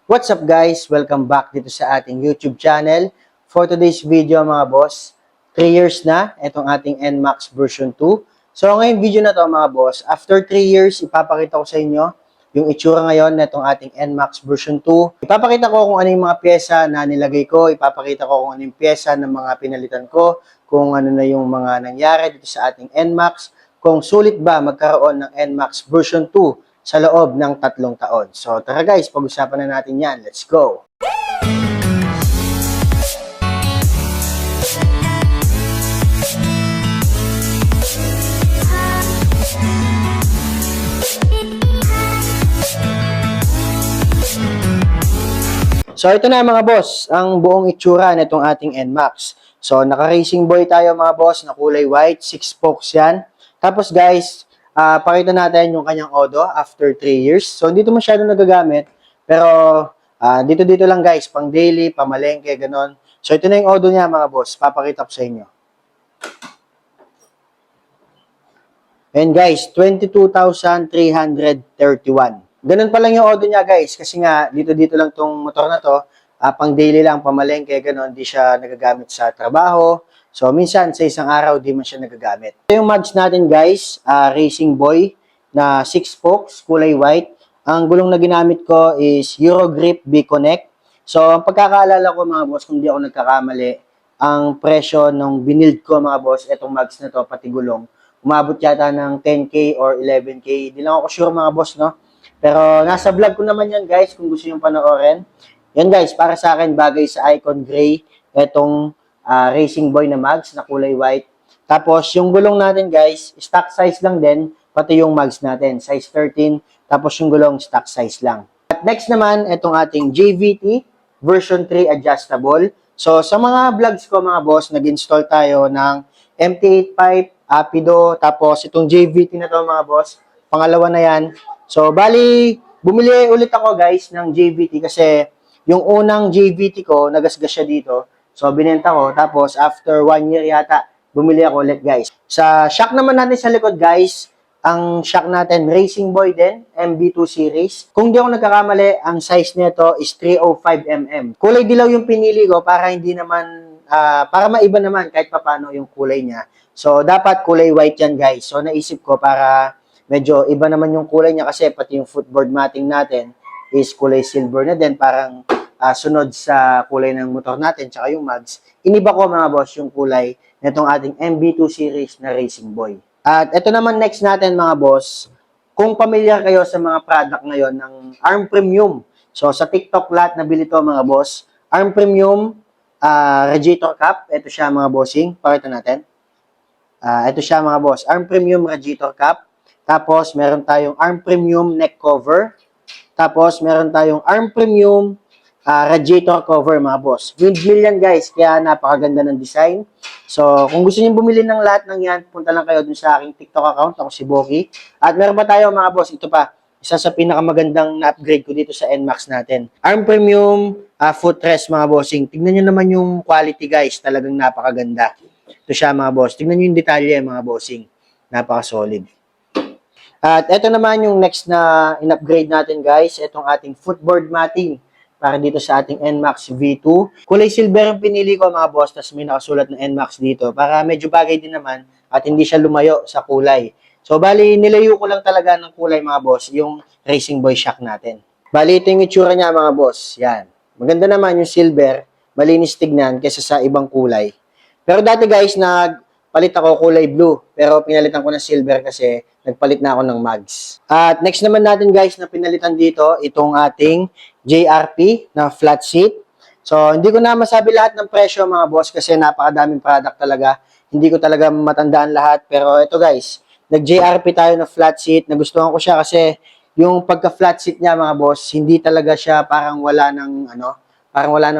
What's up guys? Welcome back dito sa ating YouTube channel. For today's video mga boss, 3 years na itong ating NMAX version 2. So ngayong video na to mga boss, after 3 years, ipapakita ko sa inyo yung itsura ngayon na itong ating NMAX version 2. Ipapakita ko kung ano yung mga pyesa na nilagay ko, ipapakita ko kung ano yung pyesa ng mga pinalitan ko, kung ano na yung mga nangyari dito sa ating NMAX, kung sulit ba magkaroon ng NMAX version 2 sa loob ng 3 taon. So tara guys, pag-usapan na natin yan. Let's go! So ito na mga boss, ang buong itsura nitong ating NMAX. So naka-racing boy tayo mga boss na kulay white, 6 spokes yan. Tapos guys, pakita natin yung kanyang odo after 3 years. So hindi ito masyado nagagamit, pero dito lang guys, pang daily, pamalengke, ganon. So ito na yung odo niya mga boss, papakita ko sa inyo. And guys, 22,331. Ganun pa lang yung odo niya guys, kasi nga dito lang tong motor na to, pang daily lang, pamalengke, ganun, di siya nagagamit sa trabaho. So minsan sa isang araw di man siya nagagamit. Ito yung mags natin guys, Racing Boy na 6 spokes, kulay white. Ang gulong na ginamit ko is Eurogrip B-Connect. So ang pagkakaalala ko mga boss, kung di ako nagkakamali, ang presyo nung binild ko mga boss, itong mags na to, pati gulong, umabot yata ng 10K or 11K. Di lang ako sure mga boss, no? Pero nasa vlog ko naman yan guys, kung gusto nyo panoorin. Yan guys, para sa akin, bagay sa Icon Gray, itong Racing Boy na mags na kulay white. Tapos yung gulong natin guys, stock size lang din, pati yung mags natin, size 13. Tapos yung gulong, stock size lang. At next naman, itong ating JVT version 3 adjustable. So sa mga vlogs ko mga boss, nag-install tayo ng MT8 pipe, Apido, tapos itong JVT na to mga boss, pangalawa na yan. So, bali, bumili ulit ako guys ng JVT kasi yung unang JVT ko, nagasgas siya dito. So, binenta ko. Tapos, after 1 year yata, bumili ako ulit guys. Sa shock naman natin sa likod guys, ang shock natin, Racing Boy din, MB2 series. Kung di ako nagkakamali, ang size nito is 305mm. Kulay dilaw yung pinili ko para hindi naman, para maiba naman kahit papano yung kulay niya. So, dapat kulay white yan guys. So, naisip ko para medyo iba naman yung kulay niya kasi pati yung footboard matting natin is kulay silver na din, parang sunod sa kulay ng motor natin tsaka yung mags. Iniba ko mga boss yung kulay nitong ating MB2 series na Racing Boy. At ito naman next natin mga boss, kung familiar kayo sa mga product ngayon ng Arm Premium. So sa TikTok lahat nabili to mga boss. Arm Premium radiator cap, ito siya mga bossing, pakita natin. Ito siya mga boss, Arm Premium radiator cap. Tapos, meron tayong Arm Premium neck cover. Tapos, meron tayong Arm Premium radiator cover, mga boss. Windmill yan, guys. Kaya napakaganda ng design. So, kung gusto niyo bumili ng lahat ng yan, punta lang kayo dun sa aking TikTok account. Ako si Boki. At meron pa tayo, mga boss. Ito pa. Isa sa pinakamagandang na-upgrade ko dito sa NMAX natin. Arm Premium footrest, mga bossing. Tignan nyo naman yung quality, guys. Talagang napakaganda. Ito siya, mga boss. Tignan nyo yung detalye, mga bossing. Napaka-solid. At ito naman yung next na in-upgrade natin guys, itong ating footboard matting para dito sa ating NMAX V2. Kulay silver ang pinili ko mga boss, tapos may nakasulat na NMAX dito para medyo bagay din naman at hindi siya lumayo sa kulay. So bali, nilayo ko lang talaga ng kulay mga boss, yung Racing Boy shock natin. Bali, ito yung itsura niya mga boss, yan. Maganda naman yung silver, malinis tignan kaysa sa ibang kulay. Pero dati guys, palit ako kulay blue, pero pinalitan ko ng silver kasi nagpalit na ako ng mags. At next naman natin guys na pinalitan dito, itong ating JRP na flat seat. So, hindi ko na masabi lahat ng presyo mga boss kasi napakadaming product talaga. Hindi ko talaga matandaan lahat. Pero ito guys, nag-JRP tayo na flat seat. Nagustuhan ko siya kasi yung pagka-flat seat niya mga boss, hindi talaga siya parang wala ng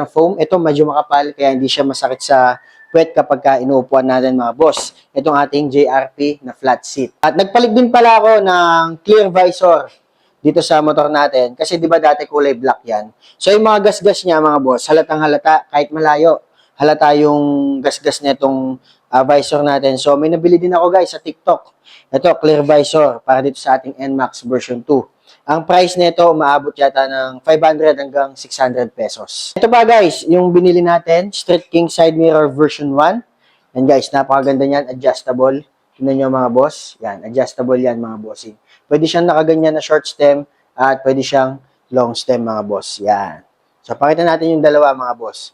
foam. Ito medyo makapal kaya hindi siya masakit sa puwet kapag inuupuan natin mga boss. Itong ating JRP na flat seat. At nagpalit din pala ako ng clear visor dito sa motor natin. Kasi di ba dati kulay black yan. So yung mga gasgas niya mga boss, halatang halata kahit malayo. Halata yung gasgas nitong visor natin. So may nabili din ako guys sa TikTok. Ito, clear visor para dito sa ating NMAX version 2. Ang price nito umaabot yata ng 500 hanggang 600 pesos. Ito pa guys, yung binili natin, Street King Side Mirror version 1. Yan guys, napakaganda niyan, adjustable. Tingnan nyo mga boss. Yan, adjustable yan mga bossing. Pwede siyang nakaganyan na short stem at pwede siyang long stem mga boss. Yan. So, pakita natin yung dalawa mga boss.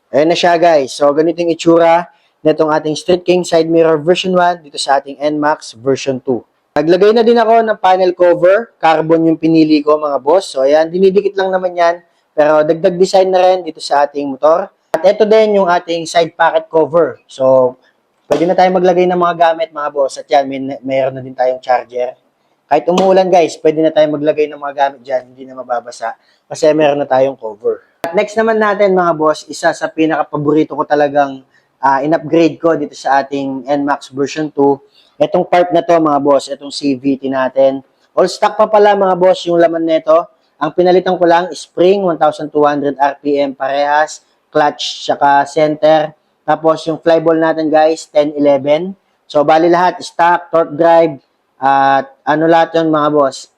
Ayan na siya guys. So, ganito yung itsura nitong ating Street King Side Mirror version 1 dito sa ating NMAX version 2. Naglagay na din ako ng panel cover. Carbon yung pinili ko mga boss. So, ayan. Dinidikit lang naman yan. Pero dagdag design na rin dito sa ating motor. At ito din yung ating side pocket cover. So, pwede na tayo maglagay ng mga gamit mga boss. At yan, mayroon na din tayong charger. Kahit umuulan guys, pwede na tayo maglagay ng mga gamit dyan. Hindi na mababasa. Kasi meron na tayong cover. At next naman natin mga boss, isa sa pinaka-paborito ko talagang in-upgrade ko dito sa ating NMAX version 2. Itong part na to mga boss, itong CVT natin. All stock pa pala mga boss yung laman nito. Ang pinalitan ko lang, spring, 1,200 RPM parehas, clutch, saka center. Tapos yung flyball natin guys, 1011. So bali lahat, stock, torque drive, at ano lahat yun mga boss,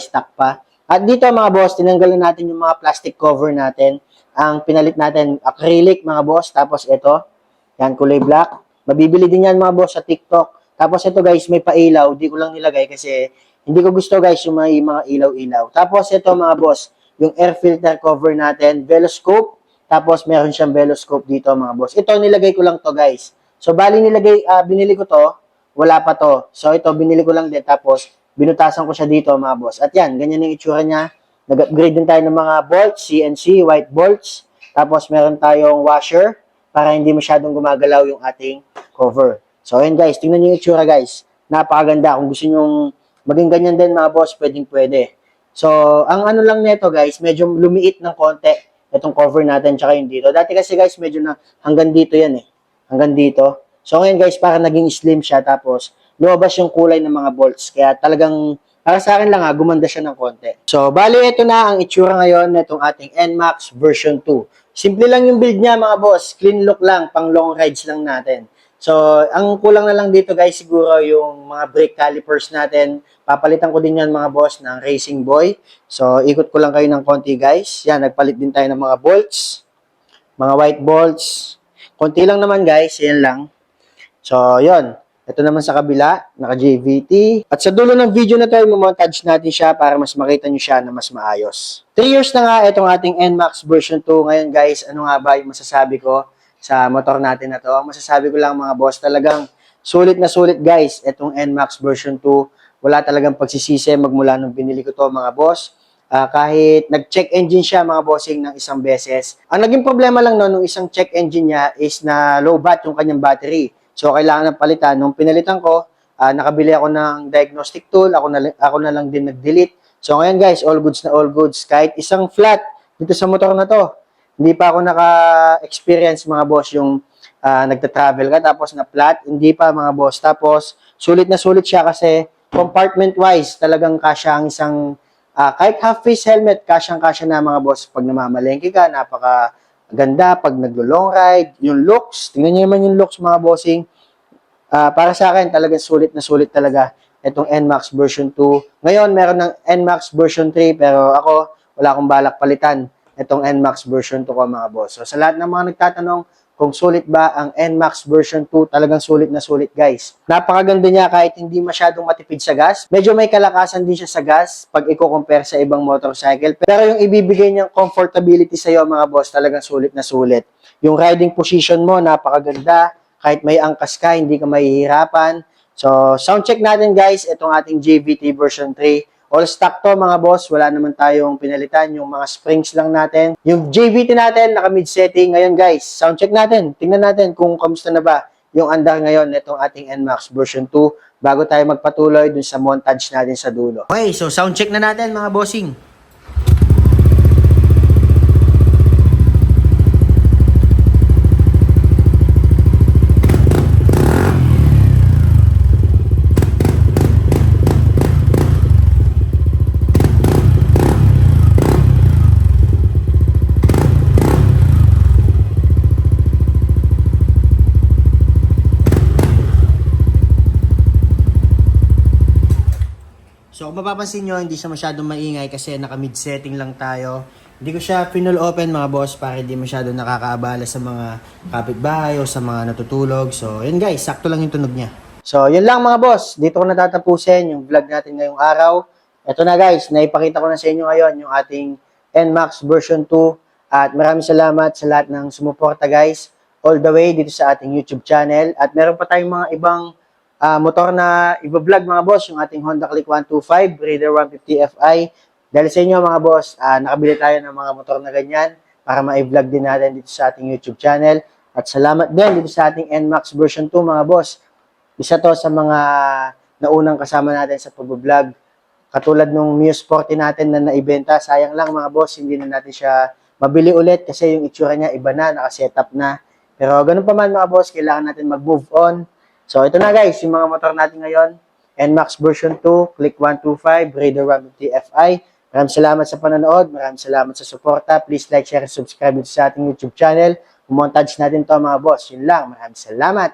stock pa. At dito mga boss, tinanggalan natin yung mga plastic cover natin. Ang pinalit natin, acrylic mga boss. Tapos ito, yan kulay black. Mabibili din yan mga boss sa TikTok. Tapos ito guys, may pailaw. Di ko lang nilagay kasi hindi ko gusto guys yung may mga ilaw-ilaw. Tapos ito mga boss, yung air filter cover natin, Veloscope. Tapos meron siyang Veloscope dito mga boss. Ito nilagay ko lang to guys. So bali binili ko to, wala pa to. So ito binili ko lang din. Tapos binutasan ko siya dito mga boss. At yan, ganyan yung itsura niya. Nag-upgrade din tayo ng mga bolts, CNC, white bolts. Tapos meron tayong washer para hindi masyadong gumagalaw yung ating cover. So ayan guys, tingnan nyo yung itsura guys. Napakaganda. Kung gusto nyo maging ganyan din mga boss, pwedeng pwede. So, ang ano lang nito guys, medyo lumiit ng konti itong cover natin tsaka yung dito. Dati kasi guys, medyo na hanggang dito yan eh. Hanggang dito. So ngayon guys, para naging slim siya. Tapos lumabas yung kulay ng mga bolts. Kaya talagang, para sa akin lang gumanda siya ng konti. So, bali ito na ang itsura ngayon na itong ating NMAX version 2. Simple lang yung build niya mga boss. Clean look lang, pang long rides lang natin. So, ang kulang na lang dito guys siguro yung mga brake calipers natin. Papalitan ko din yan mga boss ng Racing Boy. So, ikot ko lang kayo ng konti guys. Yan, nagpalit din tayo ng mga bolts. Mga white bolts. Konti lang naman guys, yan lang. So, yun. Ito naman sa kabila, naka-JVT. At sa dulo ng video na ito, i-montage natin siya para mas makita nyo siya na mas maayos. 3 years na nga itong ating NMAX version 2. Ngayon guys, ano nga ba yung masasabi ko sa motor natin na to? Ang masasabi ko lang mga boss, talagang sulit na sulit guys itong NMAX version 2. Wala talagang pagsisisi magmula nung binili ko to mga boss. Kahit nag-check engine siya mga bossing ng isang beses. Ang naging problema lang nung isang check engine niya is na low bat yung kanyang battery. So, kailangan ng palitan. Nung pinalitan ko, nakabili ako ng diagnostic tool. Ako na lang din nag-delete. So, ngayon guys, all goods na all goods. Kahit isang flat dito sa motor na to. Hindi pa ako naka-experience mga boss yung nagta-travel ka tapos na flat. Hindi pa mga boss. Tapos, sulit na sulit siya kasi compartment-wise, talagang kasya ang isang, kahit half-face helmet, kasyang-kasya na mga boss. Pag namamalengke ka, napaka-ganda. Pag naglo-long ride, yung looks, tingnan nyo naman yung looks mga bossing. Para sa akin, talagang sulit na sulit talaga itong NMAX version 2. Ngayon, meron ng NMAX version 3, pero ako, wala akong balak palitan itong NMAX version 2 ko mga boss. So, sa lahat ng mga nagtatanong kung sulit ba ang NMAX version 2, talagang sulit na sulit guys. Napakaganda niya kahit hindi masyadong matipid sa gas. Medyo may kalakasan din siya sa gas pag i-compare sa ibang motorcycle. Pero yung ibibigay niyang comfortability sa iyo mga boss, talagang sulit na sulit. Yung riding position mo, napakaganda. Kahit may angkas ka, hindi ka mahihirapan. So, sound check natin guys, itong ating JVT version 3. All stock to mga boss, wala naman tayong pinalitan, yung mga springs lang natin. Yung JVT natin, naka mid setting. Ngayon guys, sound check natin. Tingnan natin kung kamusta na ba yung andar ngayon nitong ating NMAX version 2 bago tayo magpatuloy dun sa montage natin sa dulo. Okay, so sound check na natin mga bossing. kung mapapansin nyo, hindi siya masyadong maingay kasi naka-mid setting lang tayo. Hindi ko siya pinul open mga boss para hindi masyadong nakakaabala sa mga kapitbahay o sa mga natutulog. So, yun guys, sakto lang yung tunog niya. So, yun lang mga boss. Dito ko natatapusin yung vlog natin ngayong araw. Ito na guys, naipakita ko na sa inyo ngayon yung ating NMAX version 2. At maraming salamat sa lahat ng sumuporta guys all the way dito sa ating YouTube channel. At meron pa tayong mga ibang motor na i-vlog mga boss, yung ating Honda Click 125, Raider 150 Fi. Dahil sa inyo mga boss, nakabili tayo ng mga motor na ganyan para ma-vlog din natin dito sa ating YouTube channel. At salamat din dito sa ating NMAX version 2 mga boss. Isa to sa mga naunang kasama natin sa pag-vlog. Katulad nung Muse 40 natin na naibenta, sayang lang mga boss, hindi na natin siya mabili ulit kasi yung itsura niya iba na, nakasetup na. Pero ganun pa man mga boss, kailangan natin mag-move on. So ito na guys, yung mga motor natin ngayon. NMAX version 2, Click 125, Raider 150 Fi. Maraming salamat sa panonood, maraming salamat sa suporta. Please like, share, and subscribe sa ating YouTube channel. Montage natin to mga boss. Yun lang, maraming salamat.